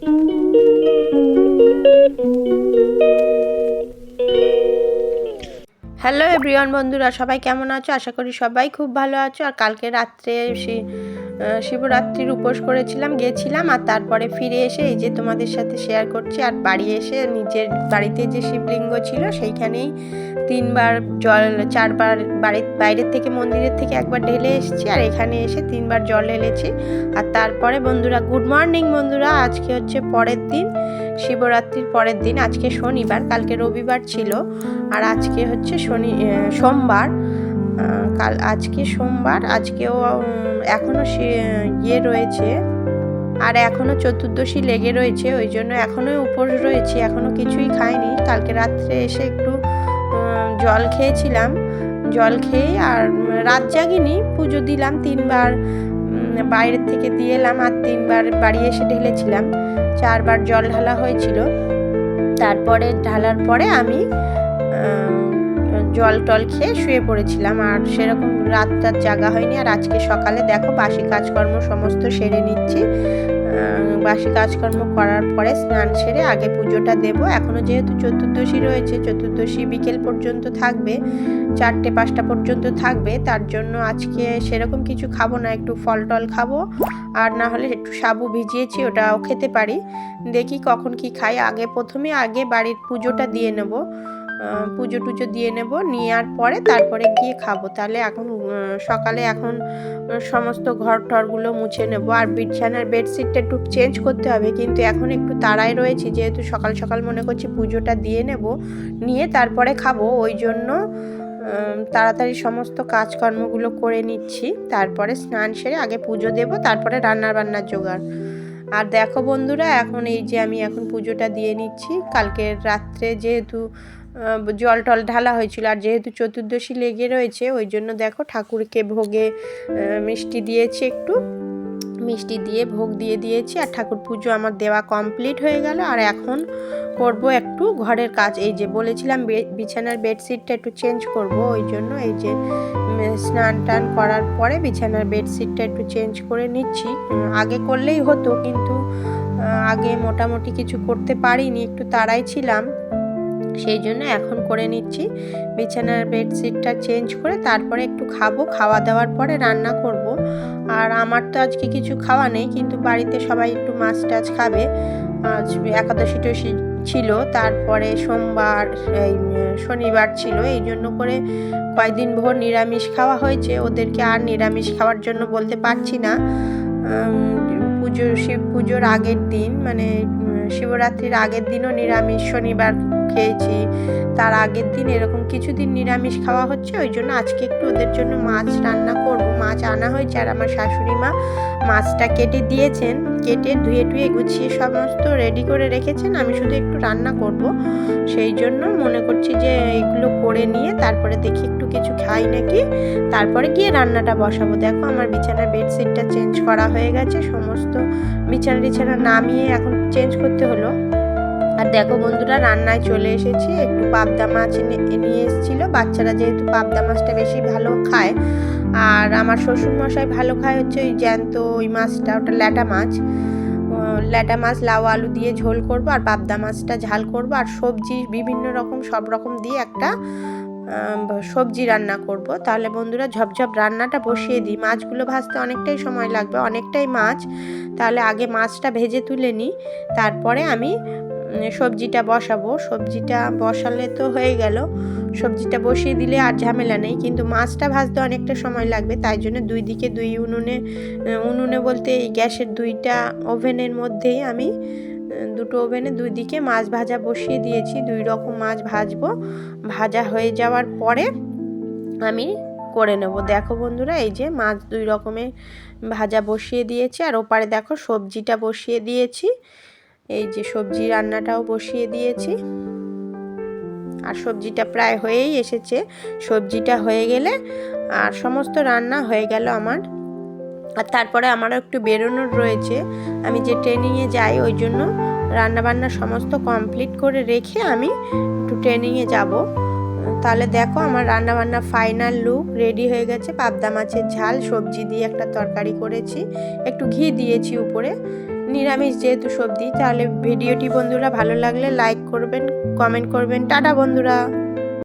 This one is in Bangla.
হ্যালো এভরিওয়ান বন্ধুরা, সবাই কেমন আছো? আশা করি সবাই খুব ভালো আছো। আর কালকে রাত্রে শিবরাত্রির উপোস করেছিলাম, গেছিলাম, আর তারপরে ফিরে এসে এই যে তোমাদের সাথে শেয়ার করছি। আর বাড়ি এসে নিজের বাড়িতে যে শিবলিঙ্গ ছিল সেইখানেই 3বার জল, 4বার বাইরের থেকে মন্দিরের থেকে একবার ঢেলে এসেছি, আর এখানে এসে 3বার জল ঢেলেছি। আর তারপরে বন্ধুরা, গুড মর্নিং বন্ধুরা। আজকে হচ্ছে পরের দিন, শিবরাত্রির পরের দিন। আজকে শনিবার, কালকে রবিবার ছিল, আর আজকে হচ্ছে সোমবার। আজকে সোমবার, আজকেও এখনও ইয়ে রয়েছে, আর এখনও চতুর্দশী লেগে রয়েছে, ওই জন্য এখনও উপোস রয়েছে, এখনও কিছুই খাইনি। কালকে রাত্রে এসে একটু জল খেয়েছিলাম, জল খেয়ে আর রাত জাগিনি, পুজো দিলাম 3বার, বাইরের থেকে দিয়ে এলাম, আর 3বার বাড়ি এসে ঢেলেছিলাম। 4বার জল ঢালা হয়েছিল। তারপরে ঢালার পরে আমি জল টল খেয়ে শুয়ে পড়েছিলাম, আর সেরকম রাত জাগা হয়নি। আর আজকে সকালে দেখো বাসি কাজকর্ম সমস্ত সেরে নিচ্ছি। বাসি কাজকর্ম করার পরে স্নান সেরে আগে পুজোটা দেব। এখনও যেহেতু চতুর্দশী রয়েছে, চতুর্দশী বিকেল পর্যন্ত থাকবে, 4টে-5টা পর্যন্ত থাকবে, তার জন্য আজকে সেরকম কিছু খাবো না, একটু ফল টল খাবো, আর না হলে একটু সাবু ভিজিয়েছি ওটাও খেতে পারি। দেখি কখন কি খাই। প্রথমে বাড়ির পুজোটা দিয়ে নেব, পুজো টুজো দিয়ে নেব, নেওয়ার পরে তারপরে গিয়ে খাবো। তাহলে এখন সকালে এখন সমস্ত ঘর টরগুলো মুছে নেব। আর বিছানার বেডশিটটা একটু চেঞ্জ করতে হবে, কিন্তু এখন একটু তাড়ায় রয়েছি, যেহেতু সকাল সকাল মনে করছি পুজোটা দিয়ে নেব, নিয়ে তারপরে খাবো, ওই জন্য তাড়াতাড়ি সমস্ত কাজকর্মগুলো করে নিচ্ছি। তারপরে স্নান সেরে আগে পুজো দেব, তারপরে রান্নার জোগাড়। আর দেখো বন্ধুরা, এখন এই যে আমি এখন পুজোটা দিয়ে নিচ্ছি। কালকের রাত্রে যেহেতু জল টল ঢালা হয়েছিল, আর যেহেতু চতুর্দশী লেগে রয়েছে, ওই জন্য দেখো ঠাকুরকে ভোগে মিষ্টি দিয়েছি, একটু মিষ্টি দিয়ে ভোগ দিয়ে দিয়েছি। আর ঠাকুর পুজো আমার দেওয়া কমপ্লিট হয়ে গেল। আর এখন করব একটু ঘরের কাজ। এই যে বলেছিলাম বিছানার বেডশিটটা একটু চেঞ্জ করব, ওই জন্য এই যে স্নান টান করার পরে বিছানার বেডশিটটা একটু চেঞ্জ করে নিচ্ছি। আগে করলেই হতো, কিন্তু আগে মোটামুটি কিছু করতে পারিনি, একটু তাড়াই ছিলাম, সেই জন্য এখন করে নিচ্ছি। বিছানার বেডশিটটা চেঞ্জ করে তারপরে একটু খাবো, খাওয়া দাওয়ার পরে রান্না করব। আর আমার তো আজকে কিছু খাওয়া নেই, কিন্তু বাড়িতে সবাই একটু মাছ টাছ খাবে। আজ একাদশী ছিল, তারপরে সোমবার, শনিবার ছিল, এই জন্য করে কয়েকদিন ভোর নিরামিষ খাওয়া হয়েছে। ওদেরকে আর নিরামিষ খাওয়ার জন্য বলতে পারছি না। শিব পুজোর আগের দিন, মানে শিবরাত্রির আগের দিনও নিরামিষ শনিবার খেয়েছি, তার আগের দিন এরকম কিছুদিন নিরামিষ খাওয়া হচ্ছে, ওই জন্য আজকে একটু ওদের জন্য মাছ রান্না করব। মাছ আনা হয়েছে, আর আমার শাশুড়ি মা মাছটা কেটে দিয়েছেন, কেটে ধুয়ে টুয়ে গুছিয়ে সমস্ত রেডি করে রেখেছেন, আমি শুধু একটু রান্না করব। সেই জন্য মনে করছি যে এগুলো করে নিয়ে তারপরে দেখি একটু কিছু খাই নাকি, তারপরে গিয়ে রান্নাটা বসাবো। দেখো আমার বিছানার বেডশিটটা চেঞ্জ করা হয়ে গেছে, সমস্ত বিছানা নামিয়ে এখন চেঞ্জ করতে হলো। আর দেখো বন্ধুরা, রান্নায় চলে এসেছি। একটু পাবদা মাছ নিয়ে এসেছিলো, বাচ্চারা যেহেতু পাবদা মাছটা বেশি ভালো খায়, আর আমার শ্বশুরমশাই ভালো খায় হচ্ছে ওই জ্যান্ত ওই মাছটা, ওটা ল্যাটা মাছ লাউ আলু দিয়ে ঝোল করব, আর পাবদা মাছটা ঝাল করব, আর সবজি বিভিন্ন রকম সব রকম দিয়ে একটা সবজি রান্না করব। তাহলে বন্ধুরা ঝপঝপ রান্নাটা বসিয়ে দিই। মাছগুলো ভাজতে অনেকটাই সময় লাগবে, অনেকটাই মাছ, তাহলে আগে মাছটা ভেজে তুলে নিই, তারপরে আমি সবজিটা বসাবো। সবজিটা বসালে তো হয়ে গেল, সবজিটা বসিয়ে দিলে আর ঝামেলা নেই, কিন্তু মাছটা ভাজতে অনেকটা সময় লাগবে, তাই জন্য দুই দিকে উনুনে বলতে এই গ্যাসের 2টা ওভেনের মধ্যেই আমি 2টো ওভেনে 2 দিকে মাছ ভাজা বসিয়ে দিয়েছি। 2 রকম মাছ ভাজবো, ভাজা হয়ে যাওয়ার পরে আমি করে নেব। দেখো বন্ধুরা, এই যে মাছ 2 রকমের ভাজা বসিয়ে দিয়েছি, আর ওপারে দেখো সবজিটা বসিয়ে দিয়েছি। এই যে সবজি রান্নাটাও বসিয়ে দিয়েছি, আর সবজিটা প্রায় হয়েই এসেছে। সবজিটা হয়ে গেলে আর সমস্ত রান্না হয়ে গেল আমার। আর তারপরে আমারও একটু বেরোনোর রয়েছে, আমি যে ট্রেনিংয়ে যাই, ওই জন্য রান্নাবান্না সমস্ত কমপ্লিট করে রেখে আমি একটু ট্রেনিংয়ে যাব। তাহলে দেখো আমার রান্নাবান্না ফাইনাল লুক রেডি হয়ে গেছে। পাবদা মাছের ঝাল, সবজি দিয়ে একটা তরকারি করেছি, একটু ঘি দিয়েছি উপরে, নিরামিষ যেহেতু সবজি। তাহলে ভিডিওটি বন্ধুরা ভালো লাগলে লাইক করবেন, কমেন্ট করবেন। টাটা বন্ধুরা।